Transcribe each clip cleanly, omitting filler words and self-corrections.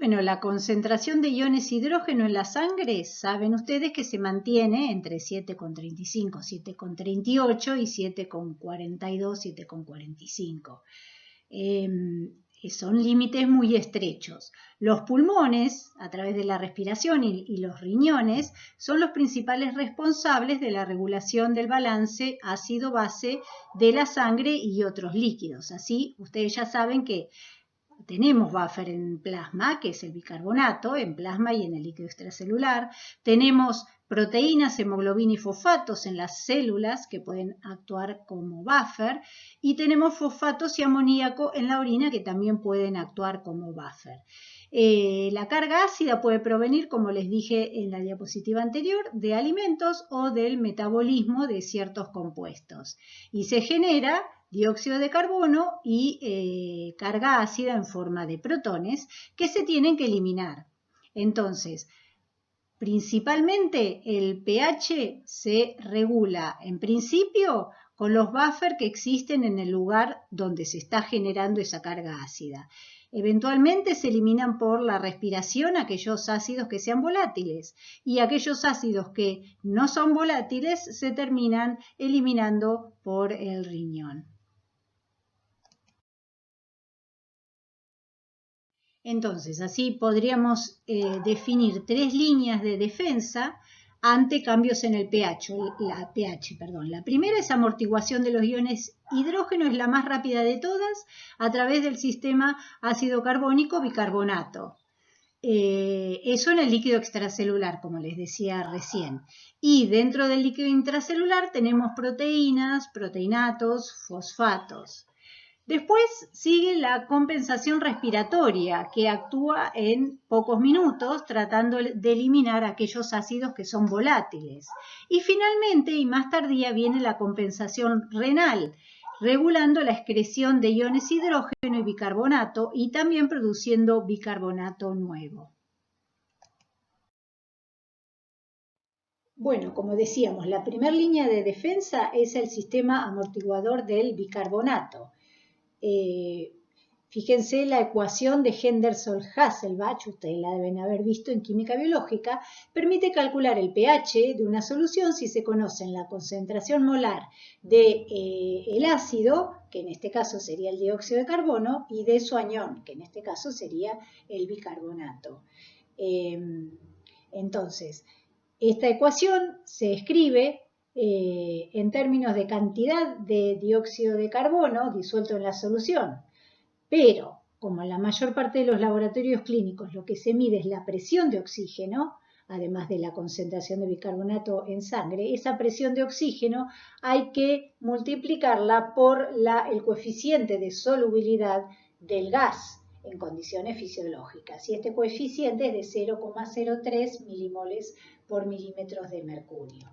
Bueno, la concentración de iones hidrógeno en la sangre, saben ustedes que se mantiene entre 7,35, 7,38 y 7,42, 7,45. Son límites muy estrechos. Los pulmones, a través de la respiración y los riñones, son los principales responsables de la regulación del balance ácido-base de la sangre y otros líquidos. Así, ustedes ya saben que tenemos buffer en plasma, que es el bicarbonato, en plasma y en el líquido extracelular. Tenemos proteínas, hemoglobina y fosfatos en las células que pueden actuar como buffer. Y tenemos fosfatos y amoníaco en la orina que también pueden actuar como buffer. La carga ácida puede provenir, como les dije en la diapositiva anterior, de alimentos o del metabolismo de ciertos compuestos. Y se genera dióxido de carbono y carga ácida en forma de protones que se tienen que eliminar. Entonces, principalmente el pH se regula en principio con los buffers que existen en el lugar donde se está generando esa carga ácida. Eventualmente se eliminan por la respiración aquellos ácidos que sean volátiles y aquellos ácidos que no son volátiles se terminan eliminando por el riñón. Entonces, así podríamos definir 3 líneas de defensa ante cambios en el pH. La primera es amortiguación de los iones hidrógeno, es la más rápida de todas, a través del sistema ácido carbónico bicarbonato. Eso en el líquido extracelular, como les decía recién. Y dentro del líquido intracelular tenemos proteínas, proteinatos, fosfatos. Después sigue la compensación respiratoria, que actúa en pocos minutos tratando de eliminar aquellos ácidos que son volátiles. Y finalmente, y más tardía, viene la compensación renal, regulando la excreción de iones hidrógeno y bicarbonato y también produciendo bicarbonato nuevo. Bueno, como decíamos, la primera línea de defensa es el sistema amortiguador del bicarbonato. Fíjense la ecuación de Henderson-Hasselbalch, ustedes la deben haber visto en química biológica, permite calcular el pH de una solución si se conocen la concentración molar del ácido, que en este caso sería el dióxido de carbono, y de su anión, que en este caso sería el bicarbonato. Entonces, esta ecuación se escribe en términos de cantidad de dióxido de carbono disuelto en la solución. Pero, como en la mayor parte de los laboratorios clínicos lo que se mide es la presión de oxígeno, además de la concentración de bicarbonato en sangre, esa presión de oxígeno hay que multiplicarla por el coeficiente de solubilidad del gas en condiciones fisiológicas. Y este coeficiente es de 0,03 milimoles por milímetros de mercurio.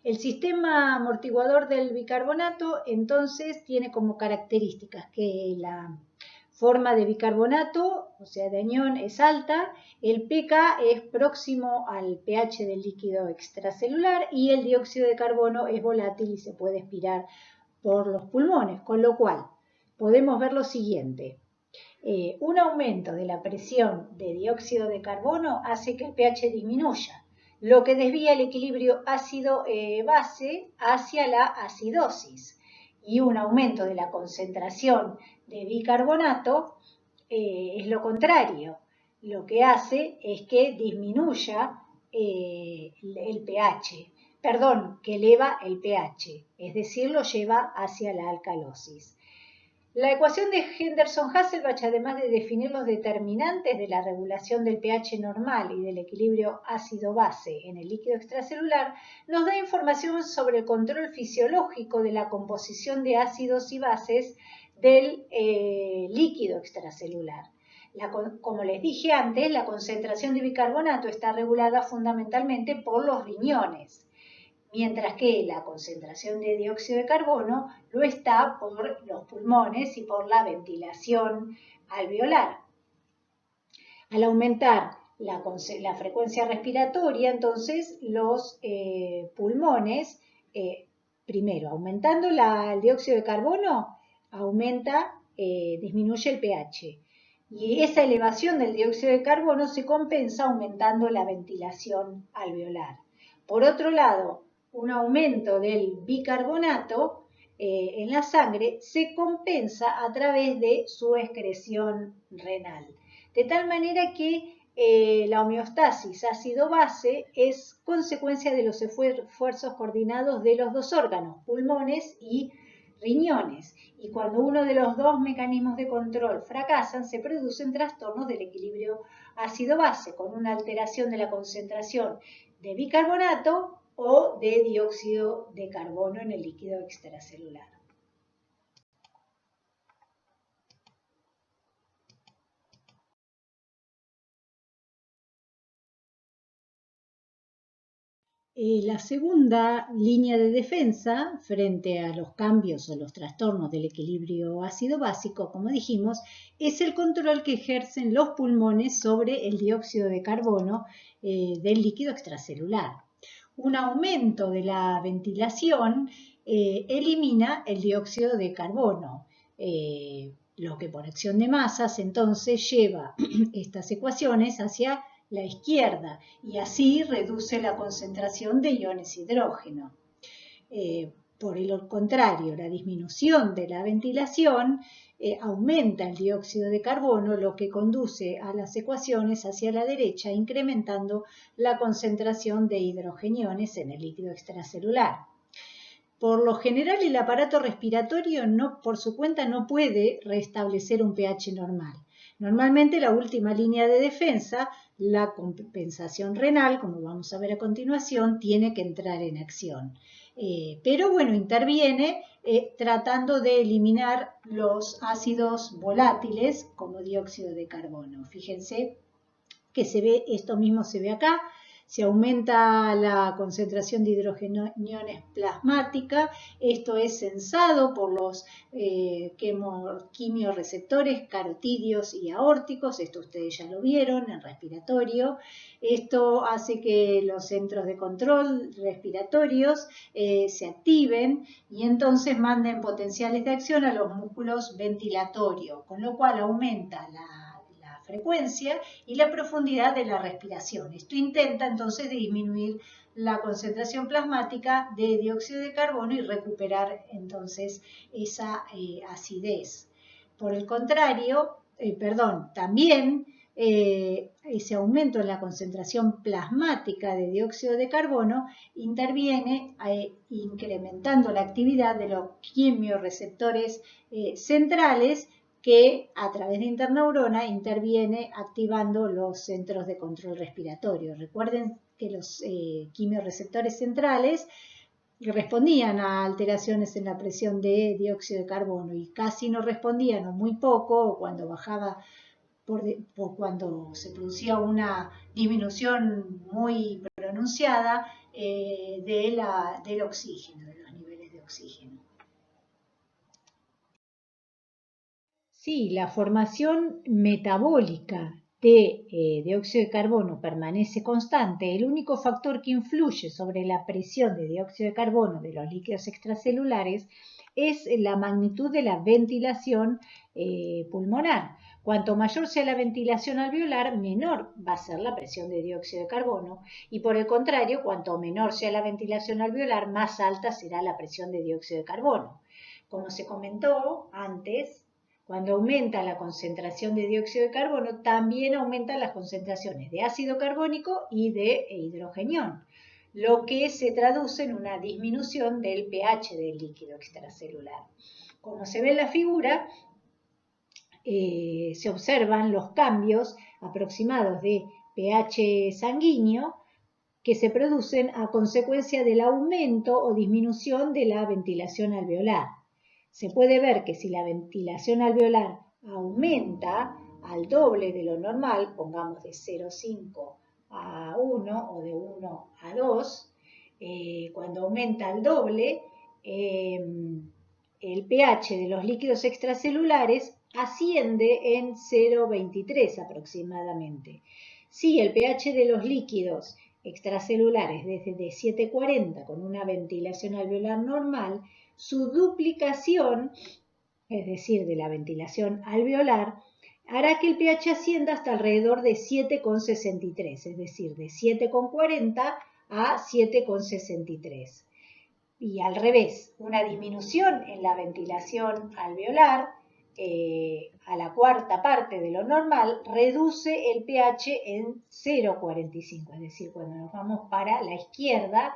El sistema amortiguador del bicarbonato entonces tiene como características que la forma de bicarbonato, o sea de anión, es alta, el pK es próximo al pH del líquido extracelular y el dióxido de carbono es volátil y se puede expirar por los pulmones, con lo cual podemos ver lo siguiente. Un aumento de la presión de dióxido de carbono hace que el pH disminuya, lo que desvía el equilibrio ácido-base hacia la acidosis. Y un aumento de la concentración de bicarbonato es lo contrario. Lo que hace es que disminuya el pH, que eleva el pH, es decir, lo lleva hacia la alcalosis. La ecuación de Henderson-Hasselbalch, además de definir los determinantes de la regulación del pH normal y del equilibrio ácido-base en el líquido extracelular, nos da información sobre el control fisiológico de la composición de ácidos y bases del líquido extracelular. Como les dije antes, la concentración de bicarbonato está regulada fundamentalmente por los riñones, mientras que la concentración de dióxido de carbono lo está por los pulmones y por la ventilación alveolar. Al aumentar la frecuencia respiratoria, entonces los pulmones, primero, aumentando el dióxido de carbono, disminuye el pH. Y esa elevación del dióxido de carbono se compensa aumentando la ventilación alveolar. Por otro lado, un aumento del bicarbonato en la sangre se compensa a través de su excreción renal. De tal manera que la homeostasis ácido-base es consecuencia de los esfuerzos coordinados de los dos órganos, pulmones y riñones. Y cuando uno de los dos mecanismos de control fracasan, se producen trastornos del equilibrio ácido-base, con una alteración de la concentración de bicarbonato o de dióxido de carbono en el líquido extracelular. La segunda línea de defensa frente a los cambios o los trastornos del equilibrio ácido-básico, como dijimos, es el control que ejercen los pulmones sobre el dióxido de carbono del líquido extracelular. Un aumento de la ventilación elimina el dióxido de carbono, lo que por acción de masas entonces lleva estas ecuaciones hacia la izquierda y así reduce la concentración de iones hidrógeno. Por el contrario, la disminución de la ventilación aumenta el dióxido de carbono, lo que conduce a las ecuaciones hacia la derecha, incrementando la concentración de hidrogeniones en el líquido extracelular. Por lo general, el aparato respiratorio por su cuenta no puede restablecer un pH normal. Normalmente la última línea de defensa, la compensación renal, como vamos a ver a continuación, tiene que entrar en acción. Pero bueno, interviene tratando de eliminar los ácidos volátiles como dióxido de carbono. Fíjense que esto mismo se ve acá. Se aumenta la concentración de hidrogeniones plasmática. Esto es sensado por los quimioreceptores carotídeos y aórticos. Esto ustedes ya lo vieron en respiratorio. Esto hace que los centros de control respiratorios se activen y entonces manden potenciales de acción a los músculos ventilatorios, con lo cual aumenta la frecuencia y la profundidad de la respiración. Esto intenta entonces disminuir la concentración plasmática de dióxido de carbono y recuperar entonces esa acidez. Por el contrario, también ese aumento en la concentración plasmática de dióxido de carbono interviene incrementando la actividad de los quimioreceptores centrales que a través de interneurona interviene activando los centros de control respiratorio. Recuerden que los quimioreceptores centrales respondían a alteraciones en la presión de dióxido de carbono y casi no respondían o muy poco, o cuando bajaba cuando se producía una disminución muy pronunciada del oxígeno, de los niveles de oxígeno. Sí, la formación metabólica de dióxido de carbono permanece constante. El único factor que influye sobre la presión de dióxido de carbono de los líquidos extracelulares es la magnitud de la ventilación pulmonar. Cuanto mayor sea la ventilación alveolar, menor va a ser la presión de dióxido de carbono y por el contrario, cuanto menor sea la ventilación alveolar, más alta será la presión de dióxido de carbono. Como se comentó antes, cuando aumenta la concentración de dióxido de carbono, también aumentan las concentraciones de ácido carbónico y de hidrogenión, lo que se traduce en una disminución del pH del líquido extracelular. Como se ve en la figura, se observan los cambios aproximados de pH sanguíneo que se producen a consecuencia del aumento o disminución de la ventilación alveolar. Se puede ver que si la ventilación alveolar aumenta al doble de lo normal, pongamos de 0,5 a 1 o de 1 a 2, cuando aumenta al doble, el pH de los líquidos extracelulares asciende en 0,23 aproximadamente. Si el pH de los líquidos extracelulares desde de 7,40 con una ventilación alveolar normal, su duplicación, es decir, de la ventilación alveolar, hará que el pH ascienda hasta alrededor de 7,63, es decir, de 7,40 a 7,63. Y al revés, una disminución en la ventilación alveolar a la cuarta parte de lo normal reduce el pH en 0,45, es decir, cuando nos vamos para la izquierda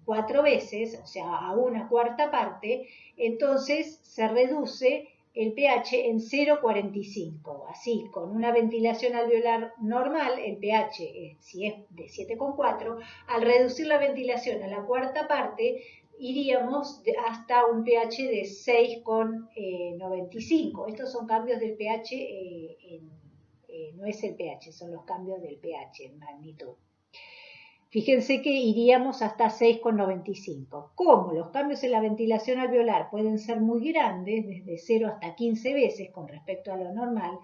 4 veces, o sea, a una cuarta parte, entonces se reduce el pH en 0,45. Así, con una ventilación alveolar normal, el pH, si es de 7,4, al reducir la ventilación a la cuarta parte, iríamos hasta un pH de 6,95. Estos son cambios del pH, no es el pH, son los cambios del pH en magnitud. Fíjense que iríamos hasta 6,95. Como los cambios en la ventilación alveolar pueden ser muy grandes, desde 0 hasta 15 veces con respecto a lo normal,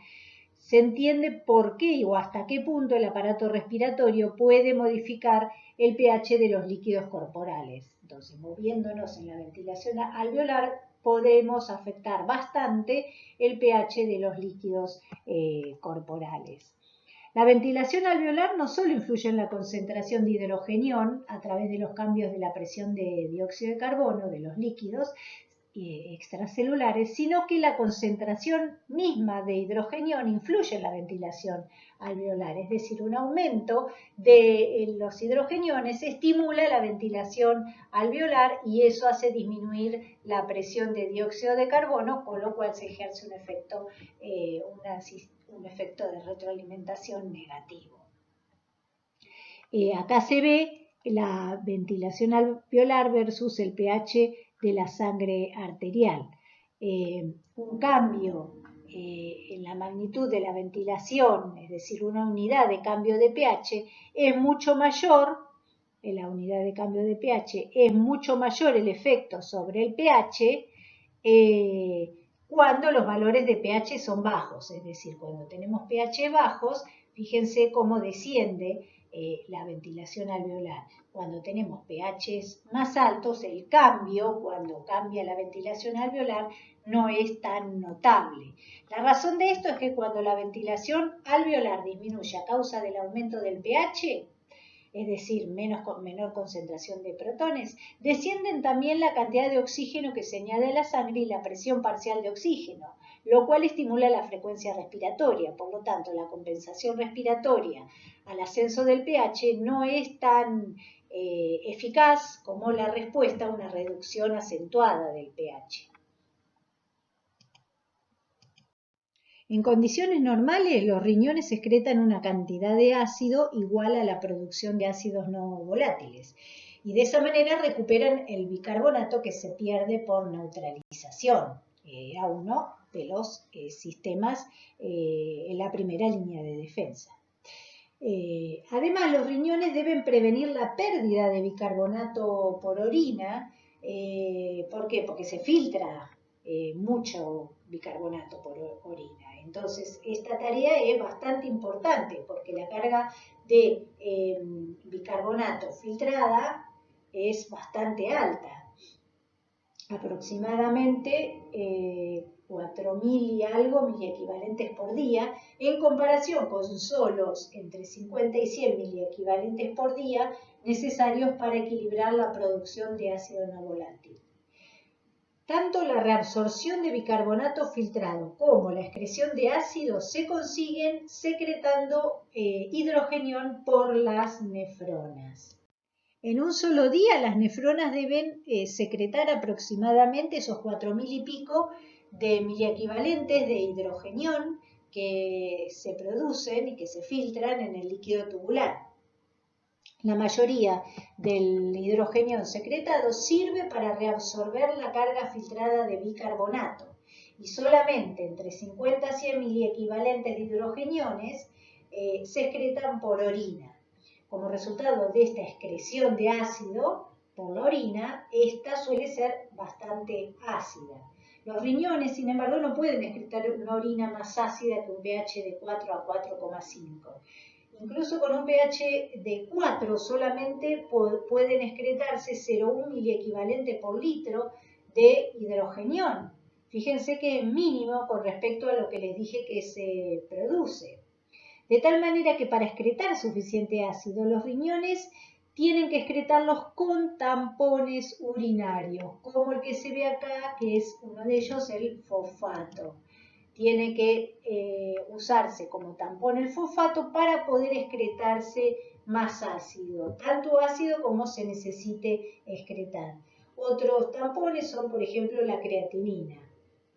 se entiende por qué o hasta qué punto el aparato respiratorio puede modificar el pH de los líquidos corporales. Entonces, moviéndonos en la ventilación alveolar, podemos afectar bastante el pH de los líquidos corporales. La ventilación alveolar no solo influye en la concentración de hidrogenión a través de los cambios de la presión de dióxido de carbono de los líquidos extracelulares, sino que la concentración misma de hidrogenión influye en la ventilación alveolar, es decir, un aumento de los hidrogeniones estimula la ventilación alveolar y eso hace disminuir la presión de dióxido de carbono, con lo cual se ejerce un efecto de retroalimentación negativo. Acá se ve la ventilación alveolar versus el pH de la sangre arterial. Un cambio en la magnitud de la ventilación, es decir, una unidad de cambio de pH, es mucho mayor, en la unidad de cambio de pH, es mucho mayor el efecto sobre el pH cuando los valores de pH son bajos, es decir, cuando tenemos pH bajos, fíjense cómo desciende la ventilación alveolar. Cuando tenemos pHs más altos, el cambio, cuando cambia la ventilación alveolar, no es tan notable. La razón de esto es que cuando la ventilación alveolar disminuye a causa del aumento del pH, es decir, menor concentración de protones, descienden también la cantidad de oxígeno que se añade a la sangre y la presión parcial de oxígeno, lo cual estimula la frecuencia respiratoria. Por lo tanto, la compensación respiratoria al ascenso del pH no es tan eficaz como la respuesta a una reducción acentuada del pH. En condiciones normales, los riñones excretan una cantidad de ácido igual a la producción de ácidos no volátiles y de esa manera recuperan el bicarbonato que se pierde por neutralización. Era uno de los sistemas en la primera línea de defensa. Además, los riñones deben prevenir la pérdida de bicarbonato por orina. ¿Por qué? Porque se filtra mucho bicarbonato por orina. Entonces, esta tarea es bastante importante porque la carga de bicarbonato filtrada es bastante alta. Aproximadamente 4.000 y algo miliequivalentes por día, en comparación con solos entre 50 y 100 miliequivalentes por día necesarios para equilibrar la producción de ácido no volátil. Tanto la reabsorción de bicarbonato filtrado como la excreción de ácido se consiguen secretando hidrogenión por las nefronas. En un solo día las nefronas deben secretar aproximadamente esos 4.000 y pico de miliequivalentes de hidrogenión que se producen y que se filtran en el líquido tubular. La mayoría del hidrogenión secretado sirve para reabsorber la carga filtrada de bicarbonato y solamente entre 50 a 100 miliequivalentes de hidrogeniones se excretan por orina. Como resultado de esta excreción de ácido por la orina, esta suele ser bastante ácida. Los riñones, sin embargo, no pueden excretar una orina más ácida que un pH de 4 a 4,5. Incluso con un pH de 4 solamente pueden excretarse 0,1 miliequivalente por litro de hidrogenión. Fíjense que es mínimo con respecto a lo que les dije que se produce. De tal manera que para excretar suficiente ácido, los riñones tienen que excretarlos con tampones urinarios, como el que se ve acá, que es uno de ellos, el fosfato. Tiene que usarse como tampón el fosfato para poder excretarse más ácido, tanto ácido como se necesite excretar. Otros tampones son, por ejemplo, la creatinina.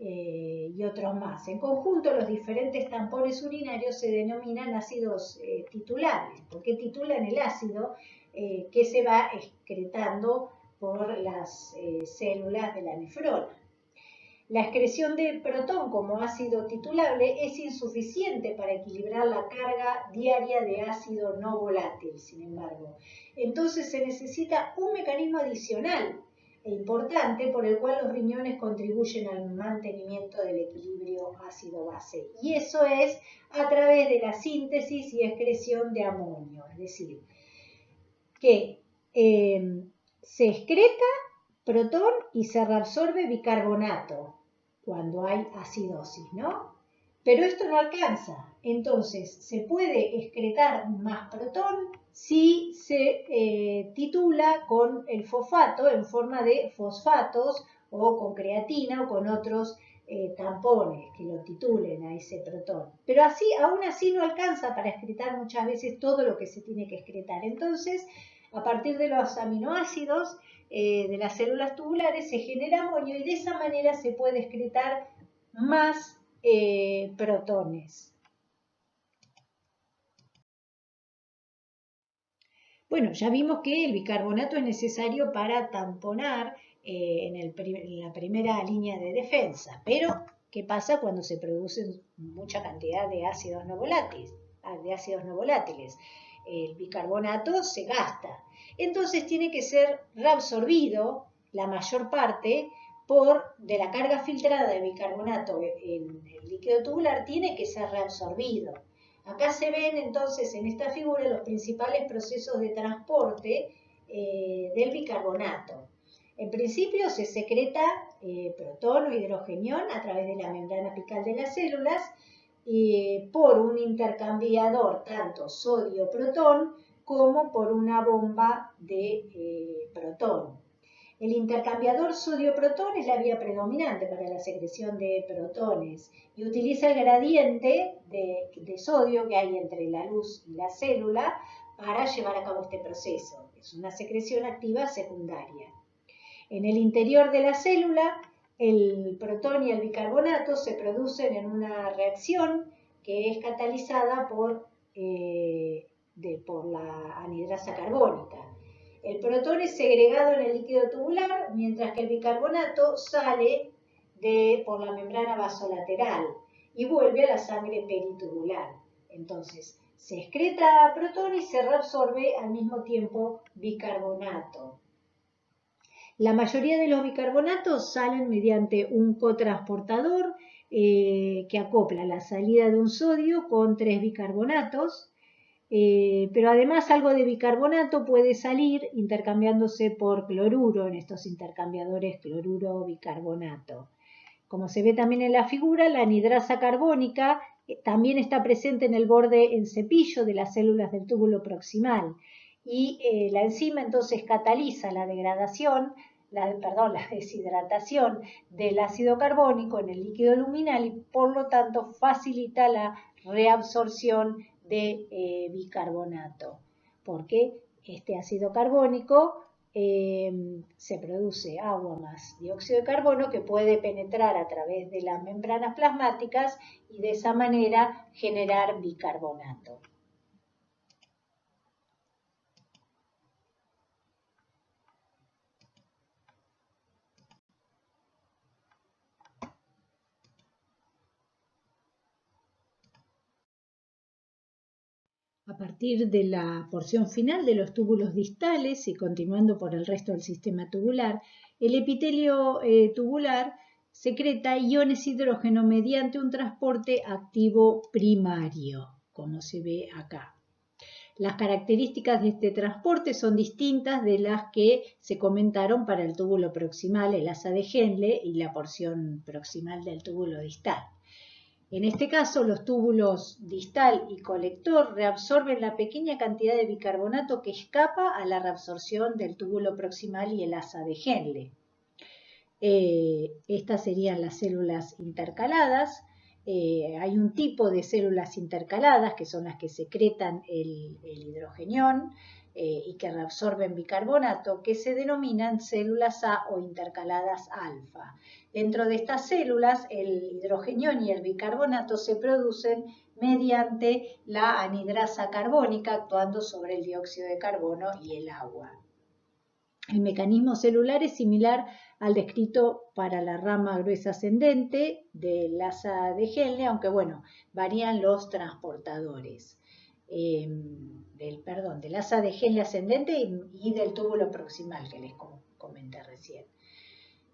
Y otros más. En conjunto, los diferentes tampones urinarios se denominan ácidos titulares, porque titulan el ácido que se va excretando por las células de la nefrona. La excreción de protón como ácido titulable es insuficiente para equilibrar la carga diaria de ácido no volátil, sin embargo. Entonces se necesita un mecanismo adicional e importante por el cual los riñones contribuyen al mantenimiento del equilibrio ácido-base. Y eso es a través de la síntesis y excreción de amonio, es decir, que se excreta protón y se reabsorbe bicarbonato cuando hay acidosis, ¿no? Pero esto no alcanza. Entonces, se puede excretar más protón si se titula con el fosfato en forma de fosfatos o con creatina o con otros tampones que lo titulen a ese protón. Pero aún así no alcanza para excretar muchas veces todo lo que se tiene que excretar. Entonces, a partir de los aminoácidos de las células tubulares se genera amonio y de esa manera se puede excretar más protones. Bueno, ya vimos que el bicarbonato es necesario para tamponar en la primera línea de defensa, pero ¿qué pasa cuando se produce mucha cantidad de ácidos no volátiles? El bicarbonato se gasta. Entonces tiene que ser reabsorbido la mayor parte de la carga filtrada de bicarbonato en el líquido tubular, tiene que ser reabsorbido. Acá se ven entonces en esta figura los principales procesos de transporte del bicarbonato. En principio se secreta protón o hidrogenión a través de la membrana apical de las células por un intercambiador tanto sodio-protón como por una bomba de protón. El intercambiador sodio-protón es la vía predominante para la secreción de protones y utiliza el gradiente de sodio que hay entre la luz y la célula para llevar a cabo este proceso. Es una secreción activa secundaria. En el interior de la célula, el protón y el bicarbonato se producen en una reacción que es catalizada por la anhidrasa carbónica. El protón es segregado en el líquido tubular, mientras que el bicarbonato sale por la membrana vasolateral y vuelve a la sangre peritubular. Entonces, se excreta protón y se reabsorbe al mismo tiempo bicarbonato. La mayoría de los bicarbonatos salen mediante un cotransportador que acopla la salida de un sodio con 3 bicarbonatos. Pero además algo de bicarbonato puede salir intercambiándose por cloruro en estos intercambiadores cloruro-bicarbonato. Como se ve también en la figura, la anhidrasa carbónica también está presente en el borde en cepillo de las células del túbulo proximal y la enzima entonces cataliza la deshidratación del ácido carbónico en el líquido luminal y por lo tanto facilita la reabsorción de bicarbonato, porque este ácido carbónico se produce agua más dióxido de carbono que puede penetrar a través de las membranas plasmáticas y de esa manera generar bicarbonato. A partir de la porción final de los túbulos distales y continuando por el resto del sistema tubular, el epitelio tubular secreta iones hidrógeno mediante un transporte activo primario, como se ve acá. Las características de este transporte son distintas de las que se comentaron para el túbulo proximal, el asa de Henle y la porción proximal del túbulo distal. En este caso, los túbulos distal y colector reabsorben la pequeña cantidad de bicarbonato que escapa a la reabsorción del túbulo proximal y el asa de Henle. Estas serían las células intercaladas. Hay un tipo de células intercaladas que son las que secretan el hidrogenión y que reabsorben bicarbonato, que se denominan células A o intercaladas alfa. Dentro de estas células, el hidrogenión y el bicarbonato se producen mediante la anhidrasa carbónica actuando sobre el dióxido de carbono y el agua. El mecanismo celular es similar al descrito para la rama gruesa ascendente del asa de Henle, aunque bueno, varían los transportadores del asa de Henle ascendente y del túbulo proximal que les comenté recién.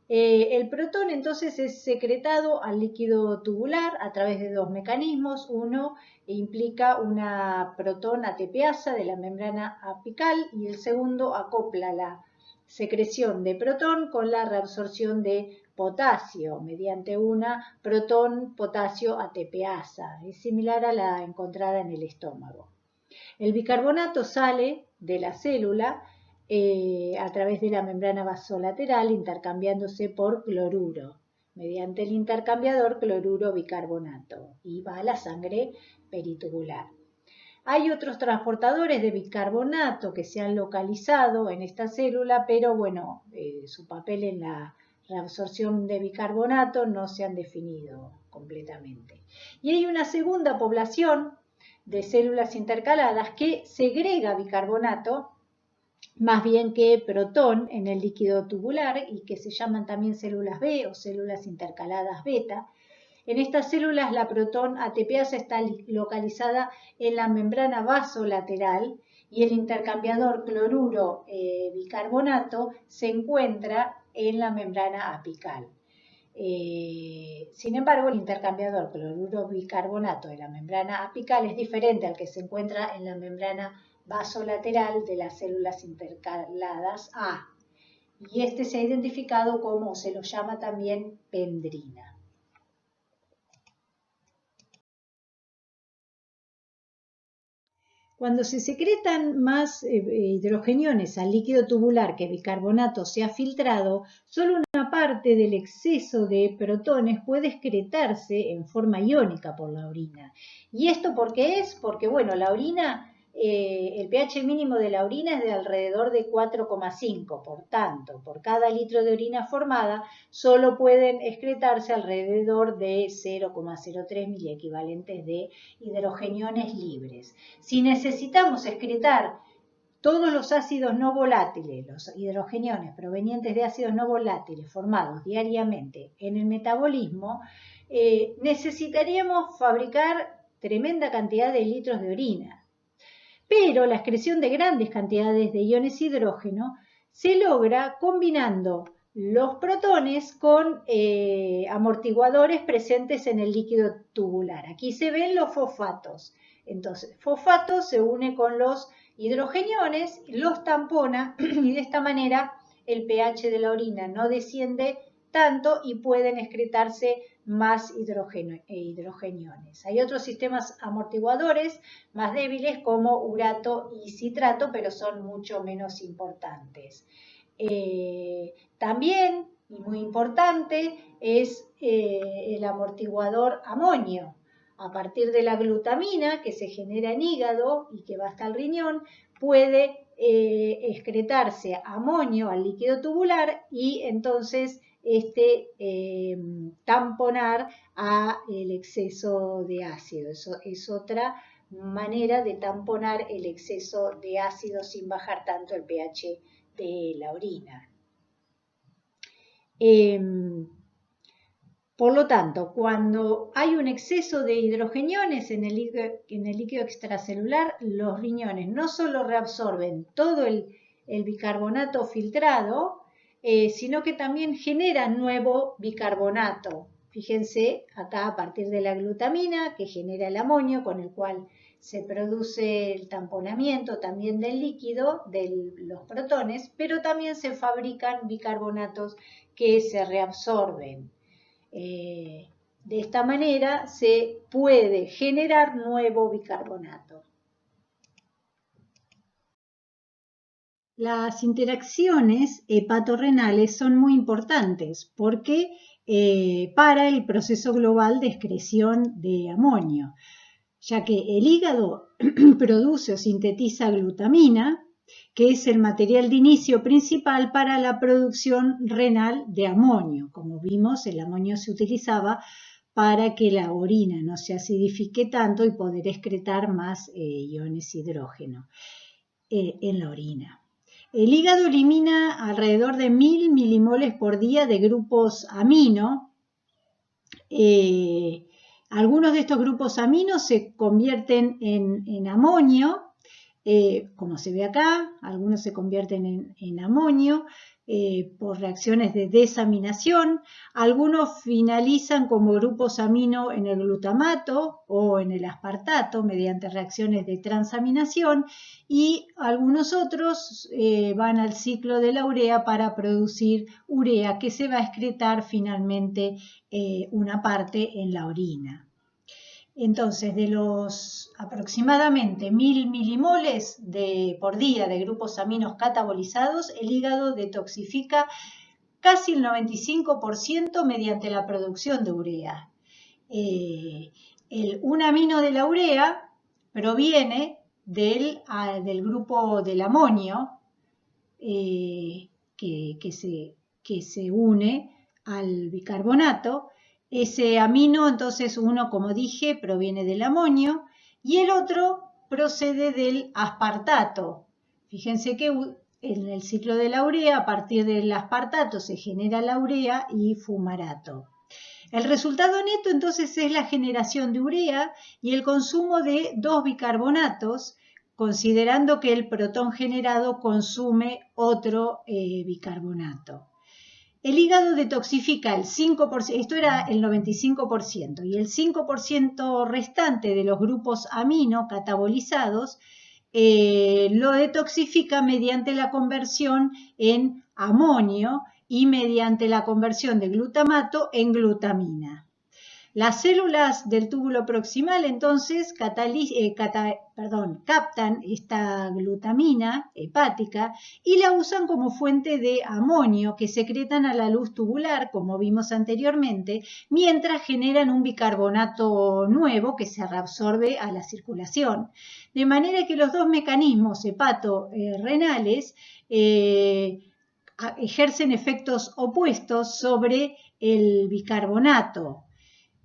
El protón entonces es secretado al líquido tubular a través de dos mecanismos. Uno implica una protón ATPasa de la membrana apical y el segundo acopla la secreción de protón con la reabsorción de potasio mediante una protón-potasio ATPasa. Es similar a la encontrada en el estómago. El bicarbonato sale de la célula a través de la membrana vasolateral intercambiándose por cloruro mediante el intercambiador cloruro-bicarbonato y va a la sangre peritubular. Hay otros transportadores de bicarbonato que se han localizado en esta célula, pero bueno, su papel en la reabsorción de bicarbonato no se han definido completamente. Y hay una segunda población de células intercaladas que segrega bicarbonato más bien que protón en el líquido tubular y que se llaman también células B o células intercaladas beta. En estas células la protón ATPasa está localizada en la membrana vasolateral y el intercambiador cloruro-bicarbonato se encuentra en la membrana apical. Sin embargo, el intercambiador cloruro-bicarbonato de la membrana apical es diferente al que se encuentra en la membrana vasolateral de las células intercaladas A. Y este se ha identificado como, se lo llama también pendrina. Cuando se secretan más hidrogeniones al líquido tubular que bicarbonato se ha filtrado, solo una parte del exceso de protones puede excretarse en forma iónica por la orina. ¿Y esto por qué es? Porque, bueno, la orina, el pH mínimo de la orina es de alrededor de 4,5, por tanto, por cada litro de orina formada, solo pueden excretarse alrededor de 0,03 miliequivalentes de hidrogeniones libres. Si necesitamos excretar todos los ácidos no volátiles, los hidrogeniones provenientes de ácidos no volátiles formados diariamente en el metabolismo, necesitaríamos fabricar tremenda cantidad de litros de orina. Pero la excreción de grandes cantidades de iones hidrógeno se logra combinando los protones con amortiguadores presentes en el líquido tubular. Aquí se ven los fosfatos. Entonces, fosfato se une con los hidrogeniones, los tampona y de esta manera el pH de la orina no desciende tanto y pueden excretarse más hidrogeniones. Hay otros sistemas amortiguadores más débiles como urato y citrato, pero son mucho menos importantes. También, y muy importante, es el amortiguador amonio. A partir de la glutamina que se genera en hígado y que va hasta el riñón, puede excretarse amonio al líquido tubular y entonces tamponar el exceso de ácido. Eso es otra manera de tamponar el exceso de ácido sin bajar tanto el pH de la orina. Por lo tanto, cuando hay un exceso de hidrogeniones en el líquido extracelular, los riñones no solo reabsorben todo el bicarbonato filtrado, sino que también generan nuevo bicarbonato Fíjense acá a partir de la glutamina que genera el amonio con el cual se produce el tamponamiento también del líquido, de los protones, pero también se fabrican bicarbonatos que se reabsorben. De esta manera se puede generar nuevo bicarbonato. Las interacciones hepatorrenales son muy importantes porque para el proceso global de excreción de amonio, ya que el hígado produce o sintetiza glutamina, que es el material de inicio principal para la producción renal de amonio. Como vimos, el amonio se utilizaba para que la orina no se acidifique tanto y poder excretar más iones hidrógeno en la orina. El hígado elimina alrededor de 1000 milimoles por día de grupos amino. Algunos de estos grupos aminos se convierten en amonio, como se ve acá, algunos se convierten en amonio por reacciones de desaminación, algunos finalizan como grupos amino en el glutamato o en el aspartato mediante reacciones de transaminación y algunos otros van al ciclo de la urea para producir urea que se va a excretar finalmente una parte en la orina. Entonces, de los aproximadamente 1000 milimoles por día de grupos aminos catabolizados, el hígado detoxifica casi el 95% mediante la producción de urea. Un amino de la urea proviene del grupo del amonio que se une al bicarbonato. Ese amino, entonces, uno, como dije, proviene del amonio y el otro procede del aspartato. Fíjense que en el ciclo de la urea, a partir del aspartato, se genera la urea y fumarato. El resultado neto, entonces, es la generación de urea y el consumo de 2 bicarbonatos, considerando que el protón generado consume otro bicarbonato. El hígado detoxifica el 5%, esto era el 95%, y el 5% restante de los grupos amino catabolizados lo detoxifica mediante la conversión en amonio y mediante la conversión de glutamato en glutamina. Las células del túbulo proximal entonces captan esta glutamina hepática y la usan como fuente de amonio que secretan a la luz tubular, como vimos anteriormente, mientras generan un bicarbonato nuevo que se reabsorbe a la circulación. De manera que los dos mecanismos hepatorrenales ejercen efectos opuestos sobre el bicarbonato.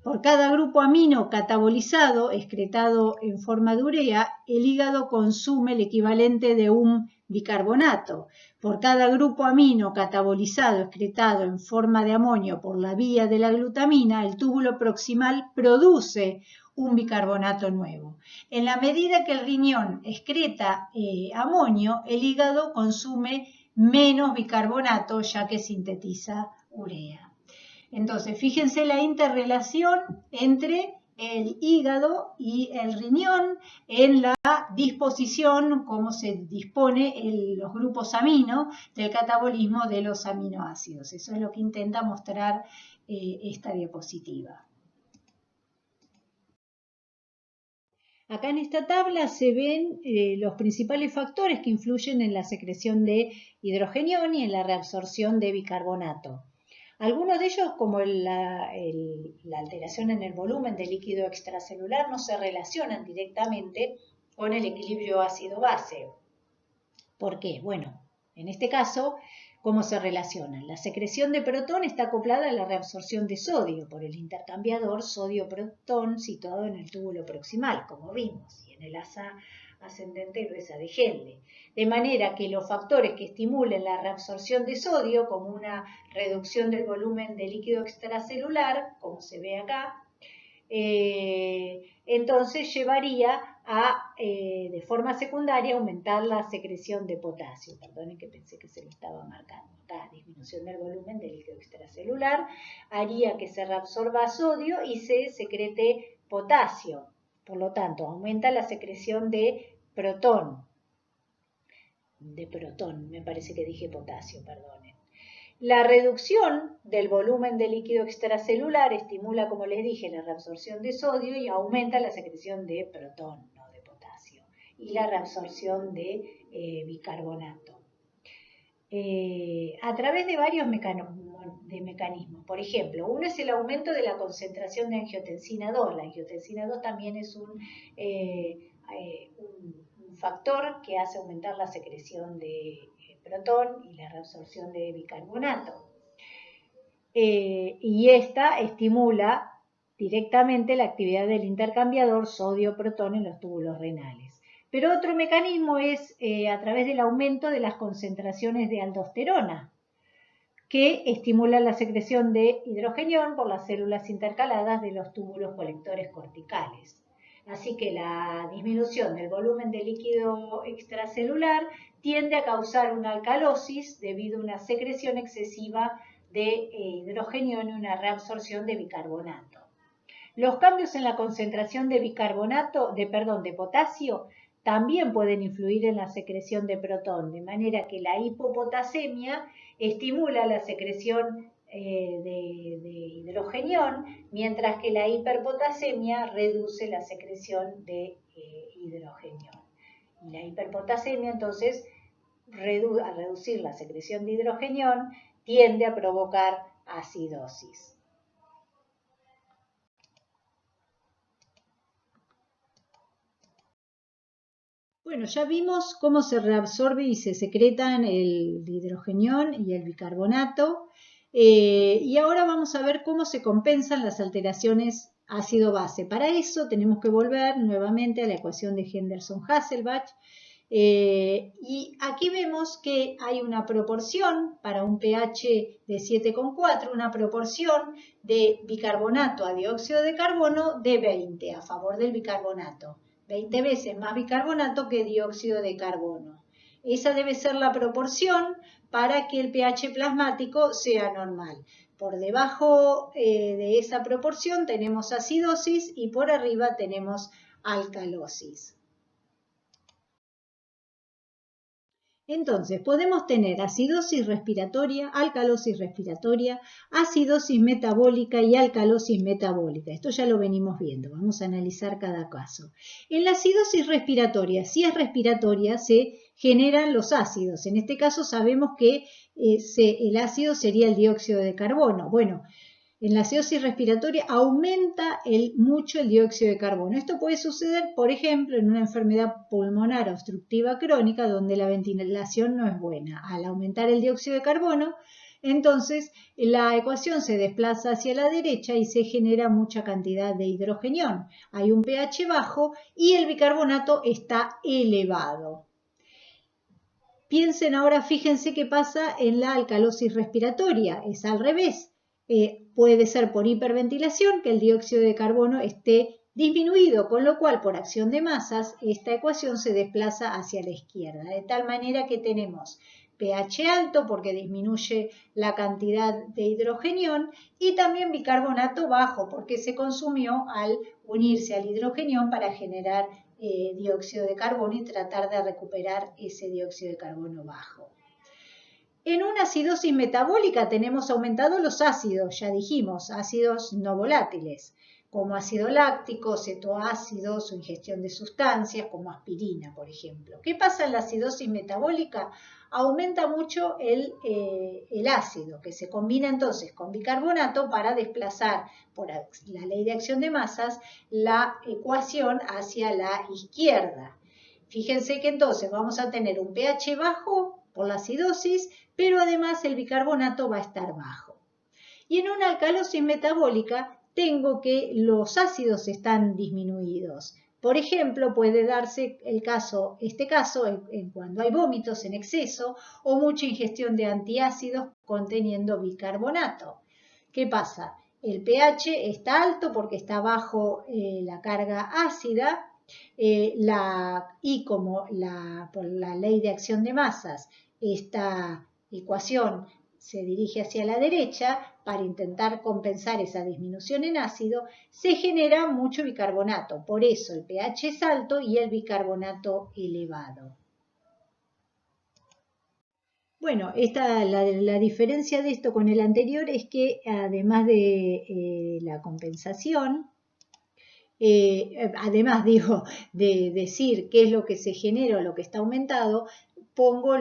Por cada grupo amino catabolizado, excretado en forma de urea, el hígado consume el equivalente de un bicarbonato. Por cada grupo amino catabolizado, excretado en forma de amonio por la vía de la glutamina, el túbulo proximal produce un bicarbonato nuevo. En la medida que el riñón excreta amonio, el hígado consume menos bicarbonato ya que sintetiza urea. Entonces, fíjense la interrelación entre el hígado y el riñón en la disposición, cómo se dispone los grupos amino del catabolismo de los aminoácidos. Eso es lo que intenta mostrar esta diapositiva. Acá en esta tabla se ven los principales factores que influyen en la secreción de hidrogenión y en la reabsorción de bicarbonato. Algunos de ellos, como la alteración en el volumen del líquido extracelular, no se relacionan directamente con el equilibrio ácido-base. ¿Por qué? Bueno, en este caso, ¿cómo se relacionan? La secreción de protón está acoplada a la reabsorción de sodio por el intercambiador sodio-protón situado en el túbulo proximal, como vimos, y en el asa ascendente gruesa de Henle. De manera que los factores que estimulen la reabsorción de sodio, como una reducción del volumen de líquido extracelular, como se ve acá, entonces llevaría a, de forma secundaria, aumentar la secreción de potasio. Perdonen que pensé que se lo estaba marcando. Acá, disminución del volumen del líquido extracelular haría que se reabsorba sodio y se secrete potasio. Por lo tanto, aumenta la secreción de protón. Me parece que dije potasio, perdonen. La reducción del volumen de líquido extracelular estimula, como les dije, la reabsorción de sodio y aumenta la secreción de protón, no de potasio, y la reabsorción de bicarbonato. A través de varios mecanismos. Por ejemplo, uno es el aumento de la concentración de angiotensina 2. La angiotensina 2 también es un factor que hace aumentar la secreción de protón y la reabsorción de bicarbonato. Y esta estimula directamente la actividad del intercambiador sodio-protón en los túbulos renales. Pero otro mecanismo es a través del aumento de las concentraciones de aldosterona, que estimula la secreción de hidrogenión por las células intercaladas de los túbulos colectores corticales. Así que la disminución del volumen de líquido extracelular tiende a causar una alcalosis debido a una secreción excesiva de hidrogenión y una reabsorción de bicarbonato. Los cambios en la concentración de de potasio también pueden influir en la secreción de protón, de manera que la hipopotasemia estimula la secreción de hidrogenión, mientras que la hiperpotasemia reduce la secreción de hidrogenión. Y la hiperpotasemia, entonces, al reducir la secreción de hidrogenión, tiende a provocar acidosis. Bueno, ya vimos cómo se reabsorbe y se secretan el hidrogenión y el bicarbonato. Y ahora vamos a ver cómo se compensan las alteraciones ácido-base. Para eso tenemos que volver nuevamente a la ecuación de Henderson-Hasselbalch. Y aquí vemos que hay una proporción para un pH de 7,4, una proporción de bicarbonato a dióxido de carbono de 20 a favor del bicarbonato. 20 veces más bicarbonato que dióxido de carbono. Esa debe ser la proporción para que el pH plasmático sea normal. Por debajo de esa proporción tenemos acidosis y por arriba tenemos alcalosis. Entonces, podemos tener acidosis respiratoria, alcalosis respiratoria, acidosis metabólica y alcalosis metabólica. Esto ya lo venimos viendo, vamos a analizar cada caso. En la acidosis respiratoria, si es respiratoria, se generan los ácidos. En este caso sabemos que el ácido sería el dióxido de carbono. Bueno, en la acidosis respiratoria aumenta mucho el dióxido de carbono. Esto puede suceder, por ejemplo, en una enfermedad pulmonar obstructiva crónica donde la ventilación no es buena. Al aumentar el dióxido de carbono, entonces la ecuación se desplaza hacia la derecha y se genera mucha cantidad de hidrogenión. Hay un pH bajo y el bicarbonato está elevado. Piensen ahora, fíjense qué pasa en la alcalosis respiratoria. Es al revés. Puede ser por hiperventilación que el dióxido de carbono esté disminuido, con lo cual por acción de masas esta ecuación se desplaza hacia la izquierda, de tal manera que tenemos pH alto porque disminuye la cantidad de hidrogenión y también bicarbonato bajo porque se consumió al unirse al hidrogenión para generar dióxido de carbono y tratar de recuperar ese dióxido de carbono bajo. En una acidosis metabólica tenemos aumentados los ácidos, ya dijimos, ácidos no volátiles, como ácido láctico, cetoácidos o ingestión de sustancias como aspirina, por ejemplo. ¿Qué pasa en la acidosis metabólica? Aumenta mucho el ácido, que se combina entonces con bicarbonato para desplazar, por la ley de acción de masas, la ecuación hacia la izquierda. Fíjense que entonces vamos a tener un pH bajo por la acidosis, pero además el bicarbonato va a estar bajo. Y en una alcalosis metabólica tengo que los ácidos están disminuidos. Por ejemplo, puede darse este caso en cuando hay vómitos en exceso o mucha ingestión de antiácidos conteniendo bicarbonato. ¿Qué pasa? El pH está alto porque está bajo la carga ácida Y como por la ley de acción de masas, esta ecuación se dirige hacia la derecha para intentar compensar esa disminución en ácido, se genera mucho bicarbonato. Por eso el pH es alto y el bicarbonato elevado. Bueno, la diferencia de esto con el anterior es que además de la compensación, además digo de decir qué es lo que se genera o lo que está aumentado, pongo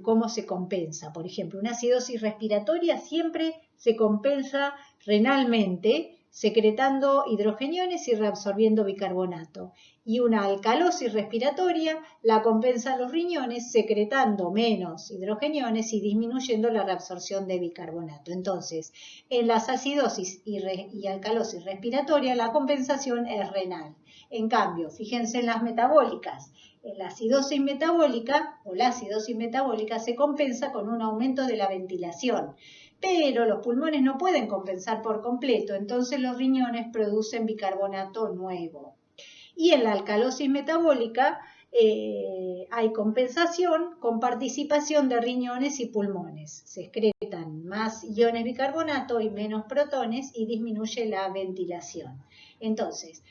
cómo se compensa. Por ejemplo, una acidosis respiratoria siempre se compensa renalmente, secretando hidrogeniones y reabsorbiendo bicarbonato. Y una alcalosis respiratoria la compensan los riñones secretando menos hidrogeniones y disminuyendo la reabsorción de bicarbonato. Entonces, en las acidosis y alcalosis respiratoria la compensación es renal. En cambio, fíjense en las metabólicas. En la acidosis metabólica o la acidosis metabólica se compensa con un aumento de la ventilación. Pero los pulmones no pueden compensar por completo, entonces los riñones producen bicarbonato nuevo. Y en la alcalosis metabólica hay compensación con participación de riñones y pulmones. Se excretan más iones bicarbonato y menos protones y disminuye la ventilación. Entonces,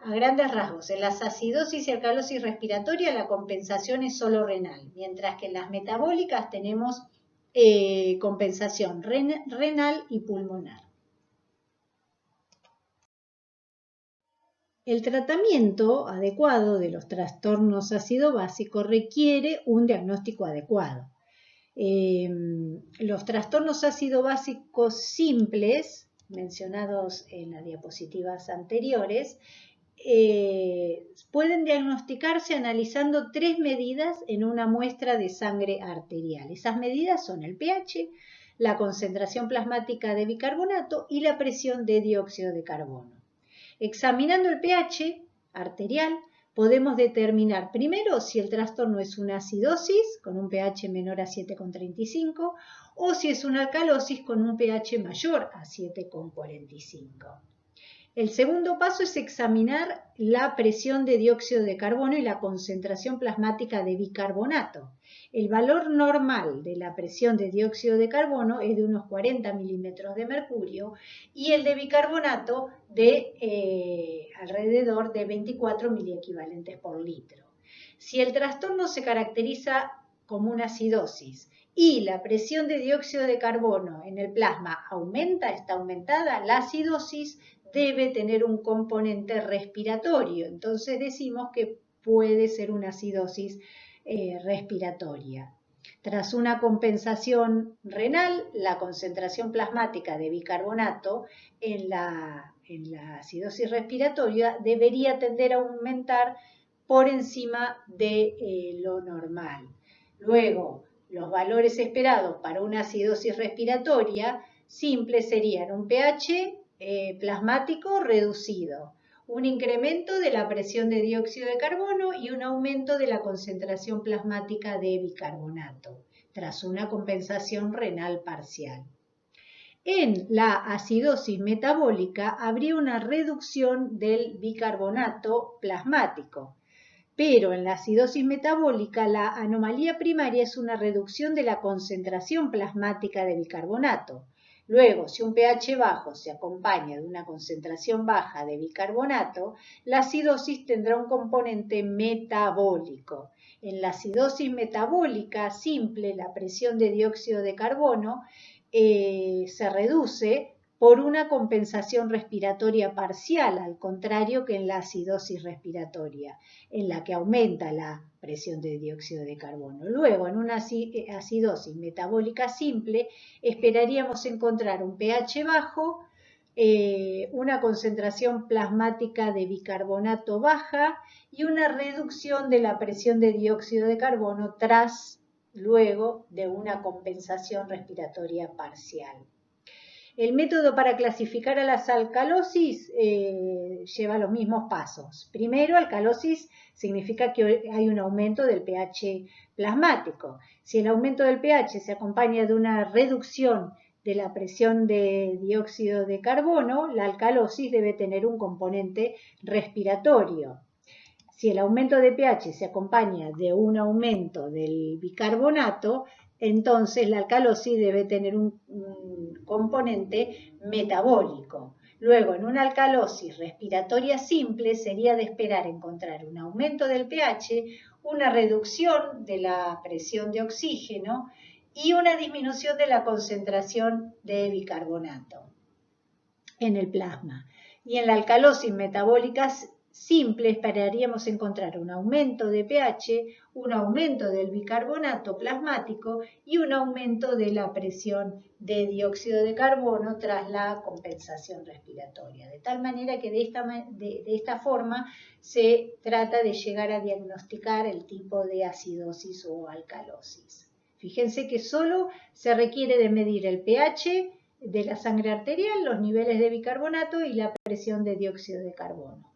a grandes rasgos, en las acidosis y alcalosis respiratoria la compensación es solo renal, mientras que en las metabólicas tenemos compensación renal y pulmonar. El tratamiento adecuado de los trastornos ácido-básico requiere un diagnóstico adecuado. Los trastornos ácido-básicos simples, mencionados en las diapositivas anteriores, pueden diagnosticarse analizando 3 medidas en una muestra de sangre arterial. Esas medidas son el pH, la concentración plasmática de bicarbonato y la presión de dióxido de carbono. Examinando el pH arterial, podemos determinar primero si el trastorno es una acidosis con un pH menor a 7,35 o si es una alcalosis con un pH mayor a 7,45. El segundo paso es examinar la presión de dióxido de carbono y la concentración plasmática de bicarbonato. El valor normal de la presión de dióxido de carbono es de unos 40 milímetros de mercurio y el de bicarbonato de alrededor de 24 miliequivalentes por litro. Si el trastorno se caracteriza como una acidosis y la presión de dióxido de carbono en el plasma está aumentada, la acidosis debe tener un componente respiratorio. Entonces decimos que puede ser una acidosis respiratoria. Tras una compensación renal, la concentración plasmática de bicarbonato en la acidosis respiratoria debería tender a aumentar por encima de lo normal. Luego, los valores esperados para una acidosis respiratoria simple serían un pH plasmático reducido, un incremento de la presión de dióxido de carbono y un aumento de la concentración plasmática de bicarbonato, tras una compensación renal parcial. En la acidosis metabólica habría una reducción del bicarbonato plasmático, pero en la acidosis metabólica la anomalía primaria es una reducción de la concentración plasmática de bicarbonato. Luego, si un pH bajo se acompaña de una concentración baja de bicarbonato, la acidosis tendrá un componente metabólico. En la acidosis metabólica simple, la presión de dióxido de carbono se reduce por una compensación respiratoria parcial, al contrario que en la acidosis respiratoria, en la que aumenta la presión de dióxido de carbono. Luego, en una acidosis metabólica simple, esperaríamos encontrar un pH bajo, una concentración plasmática de bicarbonato baja y una reducción de la presión de dióxido de carbono luego de una compensación respiratoria parcial. El método para clasificar a las alcalosis lleva los mismos pasos. Primero, alcalosis significa que hay un aumento del pH plasmático. Si el aumento del pH se acompaña de una reducción de la presión de dióxido de carbono, la alcalosis debe tener un componente respiratorio. Si el aumento de pH se acompaña de un aumento del bicarbonato, entonces la alcalosis debe tener un componente metabólico. Luego, en una alcalosis respiratoria simple sería de esperar encontrar un aumento del pH, una reducción de la presión de oxígeno y una disminución de la concentración de bicarbonato en el plasma. Y en la alcalosis metabólica simple esperaríamos encontrar un aumento de pH, un aumento del bicarbonato plasmático y un aumento de la presión de dióxido de carbono tras la compensación respiratoria. De tal manera que de esta forma se trata de llegar a diagnosticar el tipo de acidosis o alcalosis. Fíjense que solo se requiere de medir el pH de la sangre arterial, los niveles de bicarbonato y la presión de dióxido de carbono.